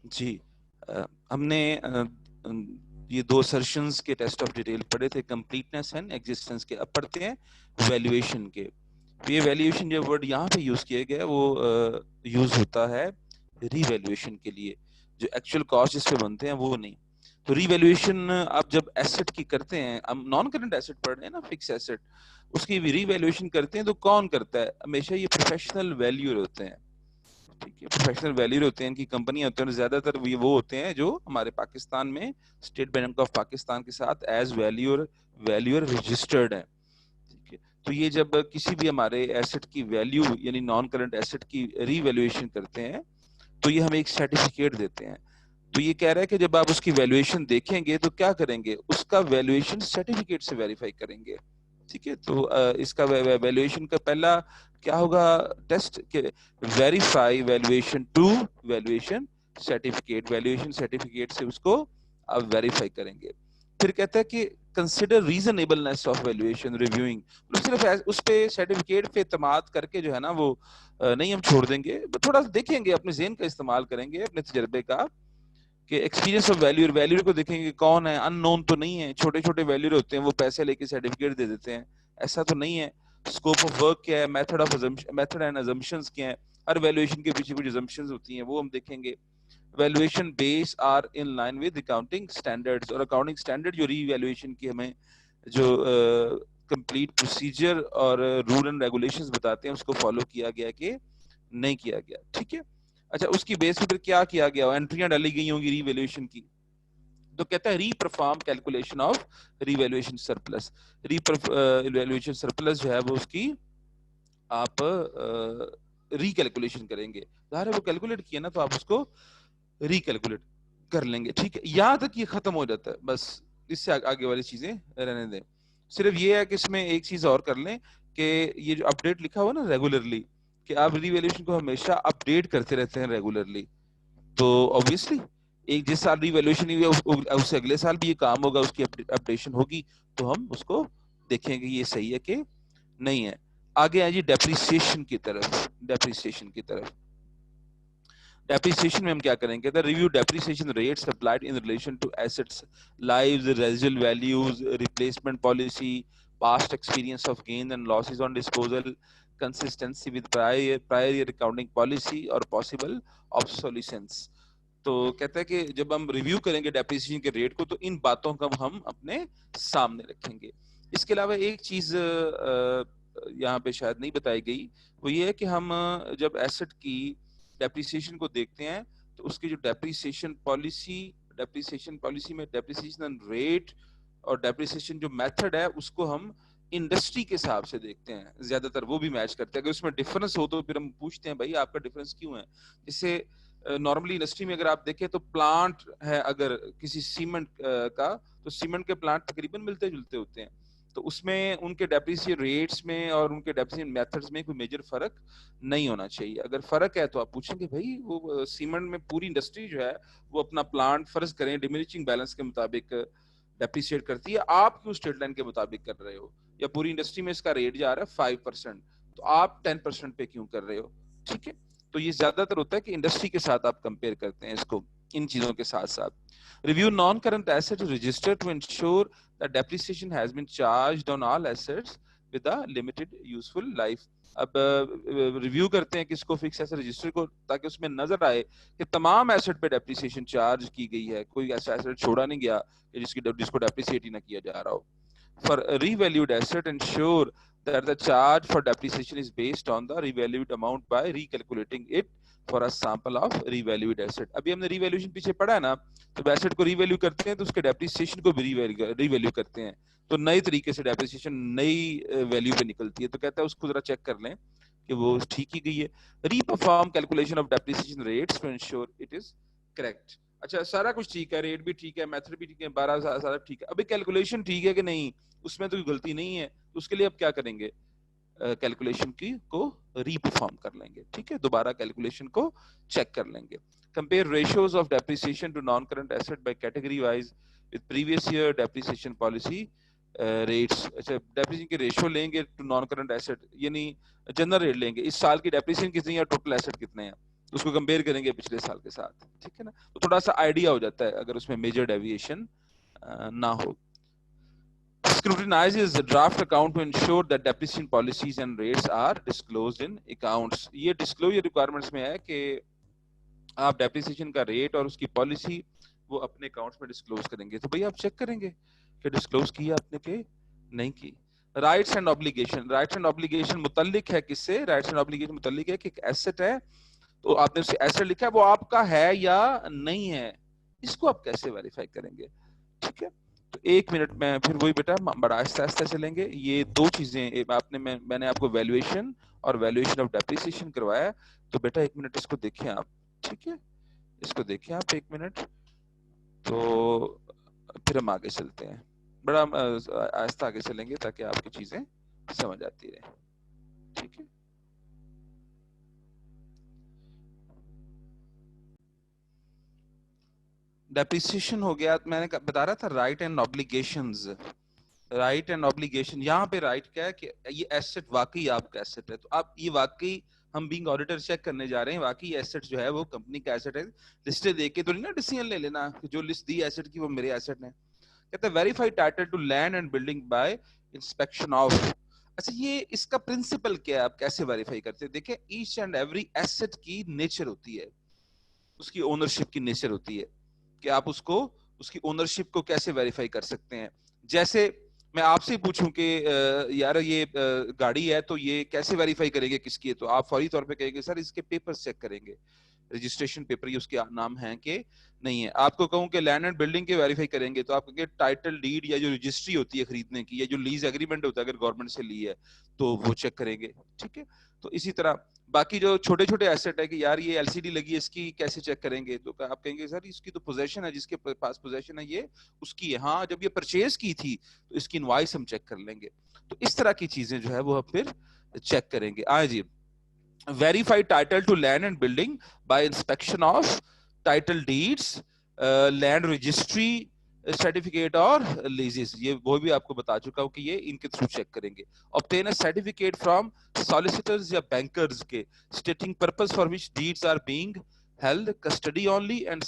جی ہم نے یہ دو assertions کے ٹیسٹ آف ڈیٹیل پڑھے تھے, کمپلیٹنس اینڈ ایگزسٹنس کے. اب پڑھتے ہیں ویلیویشن کے. یہ ویلیویشن جو ورڈ یہاں پہ یوز کیا گیا وہ یوز ہوتا ہے ری ویلیویشن کے لیے. جو ایکچوئل کاسٹ جس پہ بنتے ہیں وہ نہیں. تو ری ویلیویشن آپ جب ایسٹ کی کرتے ہیں, ہم نان کرنٹ ایسٹ پڑھ رہے ہیں نا, فکس ایسٹ, اس کی ری ویلیویشن کرتے ہیں تو کون کرتا ہے؟ ہمیشہ یہ پروفیشنل ویلیور ہوتے ہیں. ٹھیک ہے, پروفیشنل ویلیور ہوتے ہیں, ان کی کمپنیاں ہوتی ہیں, زیادہ تر وہ ہوتے ہیں جو ہمارے پاکستان میں اسٹیٹ بینک آف پاکستان کے ساتھ ایز ویلیور رجسٹرڈ ہیں. ٹھیک ہے, تو یہ جب کسی بھی ہمارے ایسٹ کی ویلیو یعنی نان کرنٹ ایسٹ کی ری ویلیویشن کرتے ہیں تو یہ ہمیں ایک سرٹیفکیٹ دیتے ہیں. تو یہ کہہ رہا ہے کہ جب آپ اس کی ویلیویشن دیکھیں گے تو کیا کریں گے, اس کا ویلیویشن سرٹیفکیٹ سے ویریفائی کریں گے. ٹھیک ہے, تو اس کا ویلیویشن کا پہلا کیا ہوگا ٹیسٹ, کہ verify valuation to valuation certificate. Valuation certificate سے اس کو آپ ویریفائی کریں گے. پھر کہتا ہے کہ کنسیڈر ریزنیبلنس آف ویلیویشن ریویوئنگ. صرف اس پہ سرٹیفکیٹ پہ اعتماد کر کے جو ہے نا وہ نہیں ہم چھوڑ دیں گے, تھوڑا سا دیکھیں گے, اپنے ذہن کا استعمال کریں گے, اپنے تجربے کا, کہ ایکسپیرینس آف ویلیور. ویلیور کو دیکھیں گے کون ہے, ان نون تو نہیں ہے. چھوٹے چھوٹے ویلیور ہوتے ہیں, وہ پیسے لے کے سرٹیفکیٹ دے دیتے ہیں, ایسا تو نہیں ہے. اسکوپ آف ورک کیا ہے, میتھڈ اینڈ ازمپشنز کیا ہیں. ہر ویلیویشن کے پیچھے کچھ ازمپشنز ہوتی ہیں, وہ ہم دیکھیں گے. Valuation base are in line with accounting standards. اور اکاؤنٹنگ اسٹینڈرڈ جو ری ویلیویشن کی ہمیں جو کمپلیٹ پروسیجر اور رول اینڈ ریگولیشنز بتاتے ہیں اس کو فالو کیا گیا کہ نہیں کیا گیا. ٹھیک ہے, اچھا اس کی بیس پہ کیا کیا گیا, انٹریاں ڈالی گئی ہوں گی ری ویلیویشن کی. تو کہتا ہے reperform calculation of revaluation surplus. Revaluation surplus جو ہے وہ اس کی آپ ری کیلکولیشن کریں گے. ظاہر ہے وہ کیلکولیٹ کیا نا, تو آپ اس کو ری کیلکولیٹ کر لیں گے. ٹھیک ہے, یہاں تک یہ ختم ہو جاتا ہے, بس اس سے آگے والی چیزیں رہنے دیں. صرف یہ ہے کہ اس میں ایک چیز اور کر لیں کہ یہ جو اپڈیٹ لکھا ہوا نا ریگولرلی, کہ آپ ری ویلیویشن کو ہمیشہ اپڈیٹ کرتے رہتے ہیں ریگولرلی. تو obviously ایک جس سال ری ویلیویشن ہوئی ہے اس سے اگلے سال بھی یہ کام ہوگا, اس کی اپڈیشن ہوگی, تو ہم اس کو دیکھیں گے یہ صحیح ہے کہ نہیں ہے. آگے آئے جی ڈیپریسیشن کی طرف. ڈیپریسیشن کی طرف, ڈیپریسیشن میں ہم کیا کریں گے, review depreciation rates applied in relation to assets lives residual values replacement policy past experience of gain and losses on disposal consistency with prior year accounting policy اور پاسبل obsolescence. تو کہتا ہے کہ جب ہم ریویو کریں گے ڈیپریسیشن کے ریٹ کو تو ان باتوں کا ہم اپنے سامنے رکھیں گے. اس کے علاوہ ایک چیز یہاں پہ شاید نہیں بتائی گئی, وہ یہ ہے کہ ہم جب ایسٹ کی ڈیپریسیشن کو دیکھتے ہیں تو اس کی جو ڈیپریسیشن پالیسی میں ڈیپریسیشن ریٹ اور ڈیپریسیشن جو میتھڈ ہے اس کو ہم انڈسٹری کے حساب سے دیکھتے ہیں, زیادہ تر وہ بھی میچ کرتے ہیں. اگر اس میں ڈفرنس ہو تو پھر ہم پوچھتے ہیں بھائی آپ کا ڈفرنس کیوں ہے. اس سے نارملی انڈسٹری میں اگر آپ دیکھیں تو پلانٹ ہے اگر کسی سیمنٹ کا, تو سیمنٹ کے پلانٹ تقریباً ملتے جلتے ہوتے ہیں, تو اس میں ان کے ڈیپریسیشن ریٹس میں اور ان کے ڈیپریسیشن میتھڈز میں کوئی میجر فرق نہیں ہونا چاہیے. اگر فرق ہے تو آپ پوچھیں گے بھائی وہ سیمنٹ میں پوری انڈسٹری جو ہے وہ اپنا پلانٹ فرض کریں ڈیمینشنگ بیلنس کے مطابق ڈیپریسیٹ کرتی ہے, آپ کیوں اسٹیٹ لائن کے مطابق کر رہے ہو, یا پوری انڈسٹری میں اس کا ریٹ جا رہا ہے 5%, تو آپ 10% پہ کیوں کر رہے ہو. ٹھیک ہے, تو یہ زیادہ تر ہوتا ہے کہ انڈسٹری کے ساتھ آپ کمپیئر کرتے ہیں اس کو ان چیزوں کے ساتھ ساتھ. Review non current asset register to ensure that depreciation has been charged on all assets with a limited useful life. اب ریویو کرتے ہیں کس کو, فکس ایسٹ رجسٹر کو, تاکہ اس میں نظر آئے کہ تمام ایسٹ پہ ڈیپریسیشن چارج کی گئی ہے, کوئی ایسا ایسٹ چھوڑا نہیں گیا جس کو ڈیپریسیٹ ہی نہ کیا جا رہا ہو. For a revalued asset, ensure that the charge for depreciation is based on the revalued amount by recalculating it for a sample of revalued asset. ابھی ہم نے ریویلیوشن پیچھے پڑھا ہے نا, جب ایسٹ کو ریویلیو کرتے ہیں تو اس کے ڈیپریسیشن کو بھی ریویلیو کرتے ہیں, تو نئے طریقے سے ڈیپریسیشن نئی ویلیو پہ نکلتی ہے. تو کہتا ہے اس کو ذرا چیک کر لیں کہ وہ ٹھیک ہی گئی ہے. Reperform calculation of depreciation rates to ensure it is correct. اچھا سارا کچھ ٹھیک ہے, ریٹ بھی ٹھیک ہے, میتھڈ بھی ٹھیک ہے, 12 سارا ٹھیک ہے, ابھی کیلکولیشن ٹھیک ہے کہ نہیں, اس میں تو کوئی غلطی نہیں ہے, تو اس کے لیے اب کیا کریں گے, کیلکولیشن کی کو ری پرفارم کر لیں گے. ٹھیک ہے, دوبارہ کیلکولیشن کو چیک کر لیں گے. Compare ratios of depreciation to non current asset by category wise with previous year depreciation policy rates. اچھا ڈیپریسیشن کے ریشیو لیں گے ٹو نان کرنٹ ایسٹ, یعنی جنرل ریٹ لیں گے, اس سال کی ڈیپریسیشن کتنی ہے, ٹوٹل ایسٹ کتنے ہیں. اس کو کمپیئر کریں گے پچھلے سال کے ساتھ, ٹھیک ہے نا, تو تھوڑا سا آئیڈیا ہو جاتا ہے اگر اس میں میجر ڈیویشن نہ ہو. Scrutinizes the draft account to ensure that depreciation policies and rates are disclosed in accounts. یہ disclosure requirements میں ہے کہ آپ ڈیپریسیشن کا ریٹ اور اس کی پالیسی وہ اپنے اکاؤنٹس میں ڈسکلوز کریں گے, تو بھئی آپ چیک کریں گے کہ ڈسکلوز کیا آپ نے کہ نہیں کی. Rights and obligation, rights and obligation متعلق ہے کس سے؟ رائٹس اینڈ obligation متعلق ہے کہ ایک ایسٹ ہے تو آپ نے اسے ایسٹ لکھا ہے, وہ آپ کا ہے یا نہیں ہے, اس کو آپ کیسے ویریفائی کریں گے, ٹھیک ہے. تو ایک منٹ میں پھر وہی بیٹا بڑا آہستہ آہستہ چلیں گے. یہ دو چیزیں آپ نے میں نے آپ کو ویلیویشن اور ویلیویشن آف ڈیپریسیشن کروایا, تو بیٹا ایک منٹ اس کو دیکھیں آپ, ٹھیک ہے, اس کو دیکھیں آپ ایک منٹ, تو پھر ہم آگے چلتے ہیں. بڑا آہستہ آگے چلیں گے تاکہ آپ کی چیزیں سمجھ آتی رہیں, ٹھیک ہے. ڈیپریسیشن ہو گیا, میں نے بتا رہا تھا right and obligations. Right and obligation, یہاں پہ رائٹ کیا ہے کہ یہ ایسٹ واقعی آپ کا ایسٹ ہے, تو آپ یہ واقعی ہم بینگ آڈیٹر چیک کرنے جا رہے ہیں واقعی ایسٹ جو ہے وہ کمپنی کا ایسٹ ہے. لسٹیں دیکھ کے تو نہیں نا ڈیسیژن لے لینا کہ جو لسٹ دی ایسٹ کی وہ میرے ایسٹ ہیں. کہتے ہیں verify title to land and building by inspection of. اچھا یہ اس کا پرنسپل کیا ہے, آپ کیسے ویریفائی کرتے ہیں؟ دیکھیں ایچ اینڈ ایوری ایسٹ کی نیچر ہوتی ہے, اس کی اونرشپ کی نیچر ہوتی ہے کہ آپ اس کو اس کی اونرشپ کو کیسے ویریفائی کر سکتے ہیں. جیسے میں آپ سے پوچھوں کہ یار یہ گاڑی ہے تو یہ کیسے ویریفائی کریں گے کس کی ہے, تو آپ فوری طور پہ کہیں گے سر اس کے پیپرز چیک کریں گے, رجسٹریشن پیپر یہ اس کے نام ہیں کہ نہیں ہے. آپ کو کہوں کہ لینڈ اینڈ بلڈنگ کے ویریفائی کریں گے, تو آپ کہیں گے ٹائٹل ڈیڈ یا جو رجسٹری ہوتی ہے خریدنے کی یا جو لیز ایگریمنٹ ہوتا ہے اگر گورنمنٹ سے لی ہے تو وہ چیک کریں گے, ٹھیک ہے. تو اسی طرح باقی جو چھوٹے چھوٹے ایسٹ ہے کہ یار یہ ایل سی ڈی لگی ہے اس کی کیسے چیک کریں گے, تو آپ کہیں گے سر اس کی تو پوزیشن ہے, جس کے پاس پوزیشن ہے یہ اس کی ہے, ہاں جب یہ پرچیز کی تھی تو اس کی انوائس ہم چیک کر لیں گے. تو اس طرح کی چیزیں جو ہے وہ ہم پھر چیک کریں گے. آئے جی, verify title to land and building by inspection of title deeds, land registry certificate اور لیزز, یہ وہ بھی آپ کو بتا چکا ہوں کہ یہ ان کے تھرو چیک کریں گے. obtain a certificate from solicitors یا bankers کے stating purpose for which deeds are being held custody only and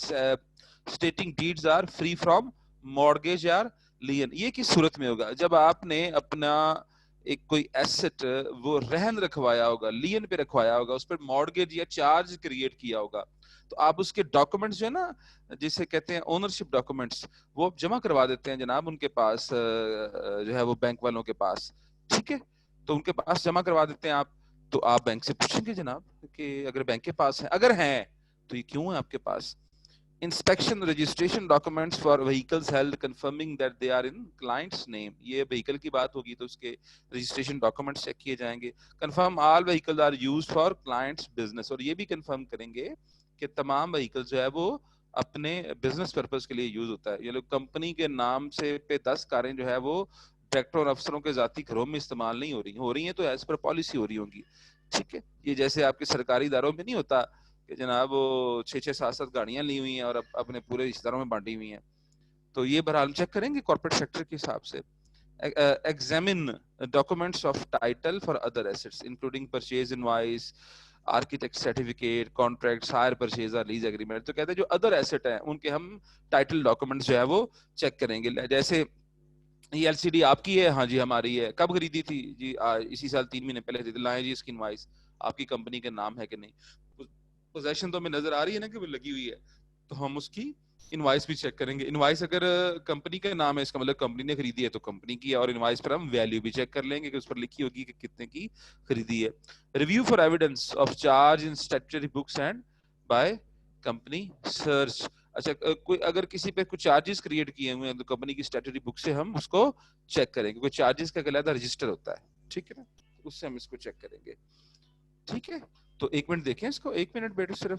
stating deeds are free from mortgage or lien. یہ کس صورت میں ہوگا؟ جب آپ نے اپنا ایک کوئی ایسٹ وہ رہن رکھوایا ہوگا, لین پہ رکھوایا ہوگا, اس پر مارگیج یا چارج کریٹ کیا ہوگا, تو آپ اس کے ڈاکومنٹس جو ہے نا جسے کہتے ہیں اونرشپ ڈاکومنٹس, وہ جمع کروا دیتے ہیں جناب ان کے پاس, جو ہے وہ بینک والوں کے پاس, ٹھیک ہے. تو ان کے پاس جمع کروا دیتے ہیں آپ, تو آپ بینک سے پوچھیں گے جناب کہ اگر بینک کے پاس ہے, اگر ہیں تو یہ کیوں ہے آپ کے پاس. inspection registration documents for vehicles held confirming that they are in client's name, یہ vehicle کی بات ہوگی تو اس کے registration documents چیک کیے جائیں گے. confirm all vehicles are used for client's business, اور یہ بھی confirm کریں گے کہ تمام vehicles جو ہے وہ اپنے بزنس پرپز کے لیے یوز ہوتا ہے. یہ لوگ کمپنی کے نام سے پہ 10 کاریں جو ہے وہ ڈائریکٹر اور افسروں کے ذاتی گھروں میں استعمال نہیں ہو رہی ہیں تو ایز پر پالیسی ہو رہی ہوں گی, ٹھیک ہے. یہ جیسے آپ کے سرکاری اداروں میں نہیں ہوتا کہ جناب وہ 6-7 گاڑیاں لی ہوئی ہیں اور اپنے پورے رشتہ داروں میں بانٹی ہوئی ہیں, تو یہ بہرحال چیک کریں گے کارپوریٹ سیکٹر کے حساب سے. Examine documents of title for other assets including purchase invoice, architect certificate, contract, hire purchase اور لیز ایگریمنٹ. تو کہتے ہیں جو ادر ایسٹ ہیں ان کے ہم ٹائٹل ڈاکومنٹس جو ہے وہ چیک کریں گے. جیسے یہ ایل سی ڈی آپ کی ہے, ہاں جی ہماری ہے, کب خریدی تھی جی اسی سال 3 مہینے پہلے خریدی, لائیں جی اس کی انوائس, آپ کی کمپنی کا نام ہے کہ نہیں, پوزیشن تو ہمیں نظر آ رہی ہے نا کہ وہ لگی ہوئی ہے, تو ہم اس کی انوائس بھی چیک کریں گے. انوائس اگر کمپنی کا نام ہے اس کا مطلب کمپنی نے خریدی ہے تو کمپنی کی ہے, اور انوائس پر ہم ویلیو بھی چیک کر لیں گے کہ اس پر لکھی ہوگی کہ کتنے کی خریدی ہے. Review for evidence of charge in statutory books and by company search. اچھا کوئی اگر کسی پہ کچھ چارجز کریٹ کیے ہوئے ہیں تو کمپنی کی اسٹیٹوٹری بک سے ہم اس کو چیک کریں گے. کوئی چارجز کا علیحدہ رجسٹر ہوتا ہے, ٹھیک ہے نا, اس سے ہم اس کو چیک کریں گے, ٹھیک ہے. تو ایک منٹ دیکھیں اس کو, ایک منٹ بیٹھو صرف.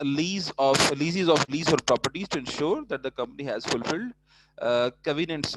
leases of lease or properties to ensure that the company has fulfilled covenants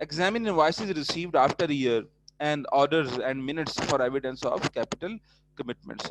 examine invoices received after a year and orders and minutes for evidence of capital commitments.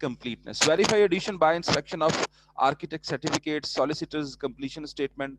completeness. Verify addition by inspection of architect certificates, solicitors completion statement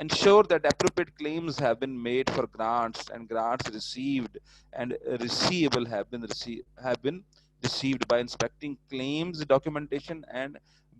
Ensure that appropriate claims have been made for grants and grants received and receivable have been received by inspecting claims documentation and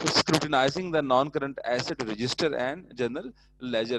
scrutinizing the non-current asset register and general ledger.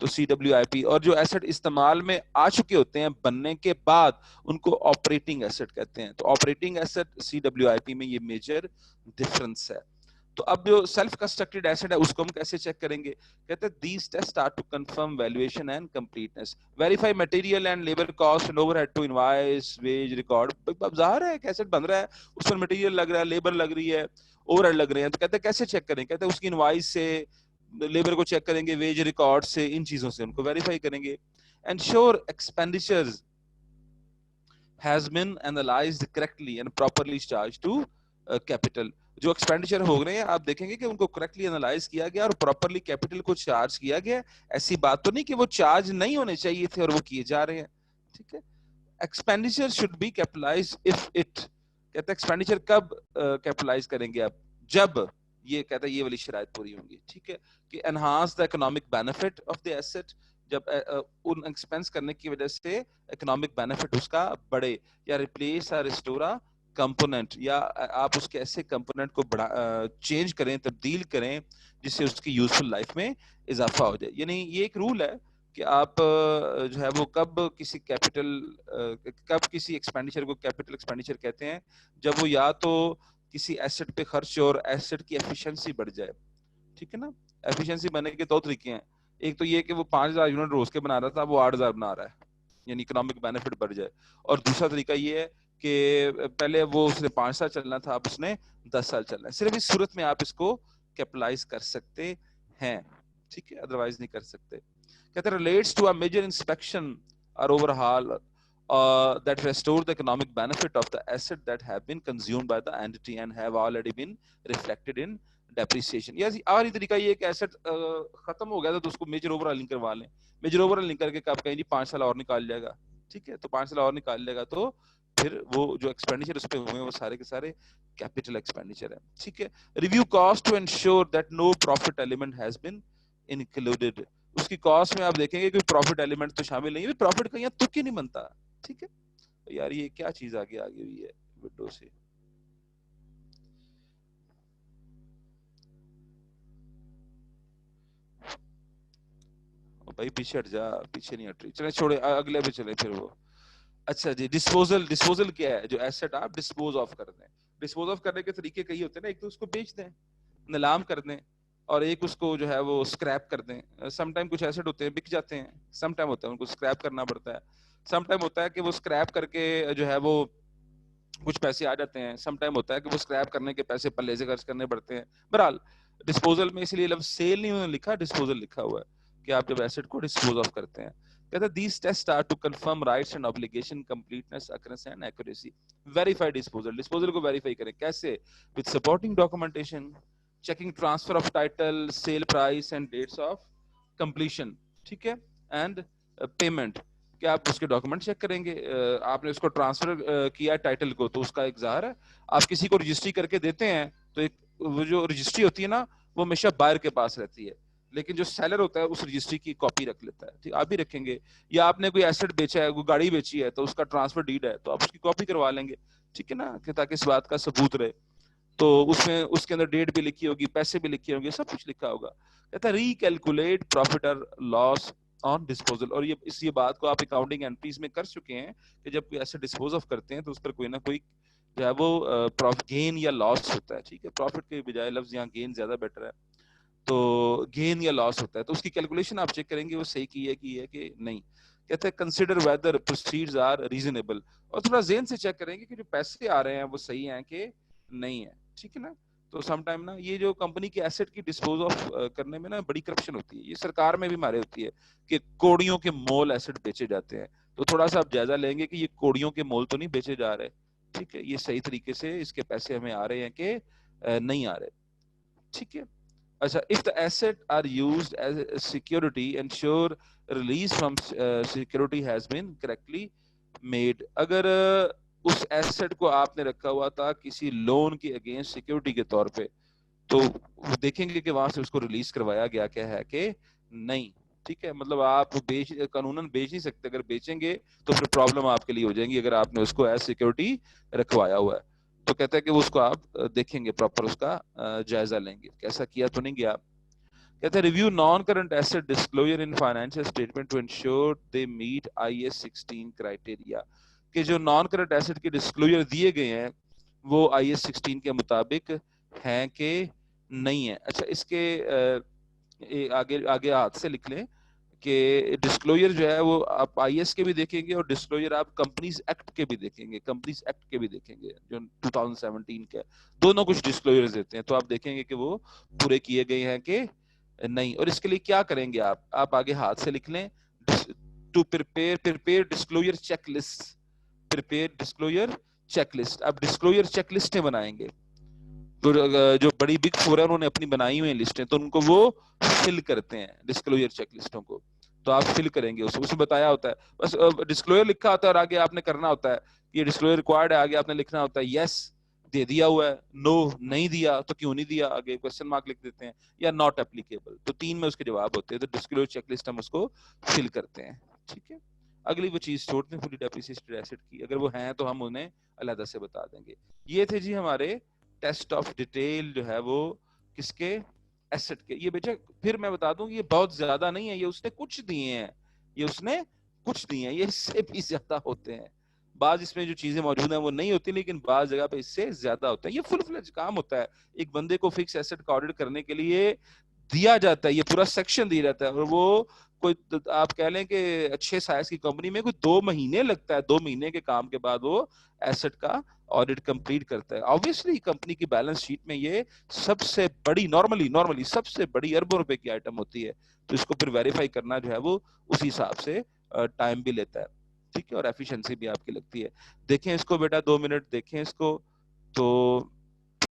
تو CWIP. اور جو asset استعمال میں آ چکے ہوتے ہیں بننے کے بعد ان کو آپریٹنگ ایسٹ کہتے ہیں. تو آپریٹنگ ایسٹ CWIP میں یہ میجر ڈفرنس ہے. تو اب جو سیلف کنسٹرکٹڈ ایسٹ ہے اس کو ہم کیسے چیک کریں گے؟ کہتے ہیں these test are to confirm valuation and completeness, verify material and labour cost and overhead to invoice wage record. اب ظاہر ہے کہ ایسٹ بن رہا ہے, اس پر مٹیریل لگ رہا ہے, لیبر لگ رہی ہے, اوور ہیڈ لگ رہے ہیں, تو کہتے ہیں کیسے چیک کریں؟ کہتے ہیں اس کی انوائس سے, لیبر کو چیک کریں گے, ویج ریکارڈ سے, ان چیزوں سے ان کو ویریفائی کریں گے. Ensure expenditures has been analyzed correctly and properly charged to capital. جو ایکسپینڈیچر ہو رہے ہیں آپ دیکھیں گے کہ ان کو کریکٹلی انالائز کیا گیا اور پراپرلی کیپٹل کو چارج کیا گیا. ایسی بات تو نہیں کہ وہ چارج نہیں ہونے چاہیے تھے اور وہ کیے جا رہے ہیں. ٹھیک ہے, expenditure should be capitalise if it. کہتے ہیں ایکسپینڈیچر کب کیپٹلائز کریں گے آپ؟ جب یہ کہتا ہے یہ والی شرائط پوری ہوں گی. ٹھیک ہے, کہ enhance the economic benefit of the asset, جب ان ایکسپینس کرنے کی وجہ سے اکنامک بینیفٹ اس کا بڑھے, یا ریپلیس اور ریسٹورا کمپوننٹ, یا آپ اس کے ایسے کمپوننٹ کو چینج کریں, تبدیل کریں جس سے اس کی یوزفل لائف میں اضافہ ہو جائے. یعنی یہ ایک رول ہے کہ آپ جو ہے وہ کب کسی ایکسپینڈیچر کو کیپٹل ایکسپینڈیچر کہتے ہیں, جب وہ یا تو کسی ایسٹ پہ خرچ اور ایسٹ کی ایفیشنسی بڑھ جائے. ٹھیک ہے نا, ایفیشنسی بننے کے دو طریقے ہیں. ایک تو یہ کہ وہ 5,000 یونٹ روز کے بنا رہا تھا, وہ 8,000 بنا رہا ہے, یعنی اکنامک بینیفٹ بڑھ جائے. اور دوسرا طریقہ یہ ہے کہ پہلے وہ اس نے 5 سال چلنا تھا, اب اس نے 10 سال چلنا ہے. صرف اس صورت میں آپ اس کو کیپٹلائز کر سکتے ہیں. ٹھیک ہے, ادروائز نہیں کر سکتے. کہتے ہیں relates to a major inspection or overhaul that restore the economic benefit of the asset that have been consumed by the entity and have already been reflected in depreciation. یا آخری طریقہ یہ کہ ایسٹ ختم ہو گیا تھا تو اس کو میجر اوور ہالنگ کروا لیں. میجر اوور ہالنگ کر کے آپ کہیں جی 5 سال اور نکال جائے گا. ٹھیک ہے, تو 5 سال اور نکال لے گا تو پھر وہ جو ایکسپینڈیچر اس پہ ہوئے ہیں وہ سارے کے سارے کیپٹل ایکسپینڈیچر ہے. ٹھیک ہے, review cost to ensure that no profit element has been included. اس کی کاسٹ میں آپ دیکھیں گے کوئی پروفٹ ایلیمنٹ تو شامل نہیں ہے. پروفٹ کا یہاں تک ہی نہیں بنتا. ٹھیک ہے یار, یہ کیا چیز آگے ہوئی ہے ونڈو سے. بھائی پیچھے ہٹ جا, پیچھے نہیں ہٹ رہی. چلے چھوڑے, اگلے پہ چلے پھر. وہ اچھا جی, ڈسپوزل کیا ہے؟ جو ایسٹ آپ ڈسپوز آف کر دیں. ڈسپوز آف کرنے کے طریقے کئی ہوتے ہیں نا, ایک تو اس کو بیچ دیں, نیلام کر دیں, اور ایک اس کو جو ہے وہ اسکریپ کر دیں. سم ٹائم کچھ ایسٹ ہوتے ہیں بک جاتے ہیں, سم ٹائم ہوتا ہے ان کو اسکریپ کرنا پڑتا ہے. سم ٹائم ہوتا ہے کہ وہ اسکریپ کر کے جو ہے وہ کچھ پیسے آ جاتے ہیں. سم ٹائم ہوتا ہے کہ وہ اسکریپ کرنے کے پیسے پلے سے خرچ کرنے پڑتے ہیں. بہرحال ڈسپوزل میں اس لیے لفظ سیل نہیں انہوں نے لکھا, ڈسپوزل لکھا ہوا ہے کہ آپ جب ایسٹ کو ڈسپوز آف کرتے ہیں. کہتے ہیں these tests are to confirm rights and obligation, completeness, occurrence and accuracy. Verify disposal. Disposal کو verify کریں کیسے؟ with supporting documentation, checking transfer of title, sale price and dates of completion. ٹھیک ہے, and payment. کہ آپ اس کے document check کریں گے. آپ نے اس کو ٹرانسفر کیا ٹائٹل کو تو اس کا ایک ظاہر ہے. آپ کسی کو رجسٹری کر کے دیتے ہیں تو ایک وہ جو رجسٹری ہوتی ہے نا وہ ہمیشہ بائر کے پاس رہتی ہے, لیکن جو سیلر ہوتا ہے اس رجسٹری کی کاپی رکھ لیتا ہے. ٹھیک, آپ بھی رکھیں گے. یا آپ نے کوئی ایسٹ بیچا ہے, کوئی گاڑی بیچی ہے تو اس کا ٹرانسفر ڈیڈ ہے تو آپ اس کی کاپی کروا لیں گے. ٹھیک ہے نا, کہ تاکہ اس بات کا ثبوت رہے. تو اس میں اس کے اندر ڈیٹ بھی لکھی ہوگی, پیسے بھی لکھے ہوں گے, سب کچھ لکھا ہوگا. کہتا ہے ریکیلکولیٹ پروفٹ اور لاس آن ڈسپوزل. اور یہ بات کو آپ اکاؤنٹنگ انٹریز میں کر چکے ہیں کہ جب کوئی ایسے ڈسپوز آف کرتے ہیں تو اس پر کوئی نہ کوئی جو ہے وہ گین یا لاس ہوتا ہے. ٹھیک ہے, پروفٹ کے بجائے لفظ یہاں گین زیادہ بیٹر ہے, تو گین یا لاس ہوتا ہے. تو اس کی کیلکولیشن آپ چیک کریں گے وہ صحیح کی ہے کہ نہیں. کہتے ہیں consider whether proceeds are reasonable. اور تھوڑا ذہن سے چیک کریں گے کہ جو پیسے آ رہے ہیں وہ صحیح ہیں کہ نہیں ہے. ٹھیک ہے نا, تو سم ٹائم نا یہ جو کمپنی کے ایسٹ کی ڈسپوز آف کرنے میں نا بڑی کرپشن ہوتی ہے. یہ سرکار میں بھی ہمارے ہوتی ہے کہ کوڑیوں کے مول ایسٹ بیچے جاتے ہیں. تو تھوڑا سا آپ جائزہ لیں گے کہ یہ کوڑیوں کے مول تو نہیں بیچے جا رہے. ٹھیک ہے, یہ صحیح طریقے سے اس کے پیسے ہمیں آ رہے ہیں کہ نہیں آ رہے. ٹھیک ہے, اچھا. if the asset are used as a security, ensure release from security has been correctly made. اگر اس ایسٹ کو آپ نے رکھا ہوا تھا کسی لون کے اگینسٹ سیکورٹی کے طور پہ تو دیکھیں گے کہ وہاں سے اس کو ریلیز کروایا گیا کیا ہے کہ نہیں. ٹھیک ہے, مطلب آپ قانوناً بیچ نہیں سکتے. اگر بیچیں گے تو پھر پرابلم آپ کے لیے ہو جائیں گی اگر آپ نے اس کو ایز سیکورٹی رکھوایا ہوا ہے. تو کہتا ہے کہ اس کو آپ دیکھیں گے, پراپر اس کا جائزہ لیں گے, کیسا کیا تو نہیں گیا. کہتے ہیں review non current asset disclosure in financial statement to ensure they meet IAS 16 criteria, کہ جو نان کرنٹ ایسٹ کے ڈسکلوجر دیے گئے ہیں وہ IAS 16 کے مطابق ہیں کہ نہیں ہے. اچھا اس کے آگے ہاتھ سے لکھ لیں کہ ڈسکلوجر جو ہے وہ آپ IAS کے بھی دیکھیں گے اور ڈسکلوجر آپ کمپنیز ایکٹ کے بھی دیکھیں گے، کمپنیز ایکٹ کے بھی دیکھیں گے جو 2017 کے، دونوں کچھ ڈسکلوجر دیتے ہیں. تو آپ دیکھیں گے کہ وہ پورے کیے گئے ہیں کہ نہیں. اور اس کے لیے کیا کریں گے آپ آگے ہاتھ سے لکھ لیں to prepare disclosure check list, prepare disclosure check list. اب ڈسکلوجر چیک لسٹیں بنائیں گے تو جو بڑی بگ فور ہے انہوں نے اپنی بنائی ہوئی لسٹیں تو ان کو وہ فل کرتے ہیں ڈسکلوجر چیک لسٹوں کو. تو آپ فل کریں گے اس میں بتایا ہوتا ہے بس ڈسکلوجر لکھا ہوتا ہے اور آگے آپ نے کرنا ہوتا ہے یہ ڈسکلوجر ریکوائرڈ ہے، آگے آپ نے لکھنا ہوتا ہے یس دے دیا ہوا ہے، نو نہیں دیا تو کیوں نہیں دیا، آگے کوسچن مارک لکھ دیتے ہیں، یا ناٹ اپلیکیبل. تو 3 میں اس کے جواب ہوتے ہیں. تو ڈسکلوجر چیک لسٹ ہم اس کو فل کرتے ہیں. ٹھیک ہے، اگلی وہ چیز چھوڑتے ہیں فلی ڈیپریسیٹڈ ایسٹ کی، اگر وہ ہیں تو ہم انہیں علیحدہ سے بتا دیں گے. یہ تھے جی ہمارے ٹیسٹ آف ڈیٹیل جو ہے وہ کس کے، ایسٹ کے. یہ بیٹا پھر میں بتا دوں یہ بہت زیادہ نہیں ہے، یہ اس نے کچھ دیے ہیں، یہ اس نے کچھ دیے ہیں، یہ اس سے بھی زیادہ ہوتے ہیں. بعض اس میں جو چیزیں موجود ہیں وہ نہیں ہوتی لیکن بعض جگہ پہ اس سے زیادہ ہوتا ہے. یہ فل فلیج کام ہوتا ہے ایک بندے کو فکس ایسٹ کا آڈٹ کرنے کے لیے دیا جاتا ہے، یہ پورا سیکشن دیا جاتا ہے اور وہ کوئی آپ کہہ لیں کہ اچھے سائز کی کمپنی میں کوئی 2 مہینے لگتا ہے، 2 مہینے کے کام کے بعد وہ ایسٹ کا آڈٹ کمپلیٹ کرتا ہے. آبویسلی کمپنی کی بیلنس شیٹ میں یہ سب سے بڑی نارملی سب سے بڑی اربوں روپے کی آئٹم ہوتی ہے تو اس کو پھر ویریفائی کرنا جو ہے وہ اسی حساب سے ٹائم بھی لیتا ہے. ٹھیک ہے، اور ایفیشنسی بھی آپ کی لگتی ہے. دیکھیں اس کو بیٹا 2 منٹ دیکھیں اس کو. تو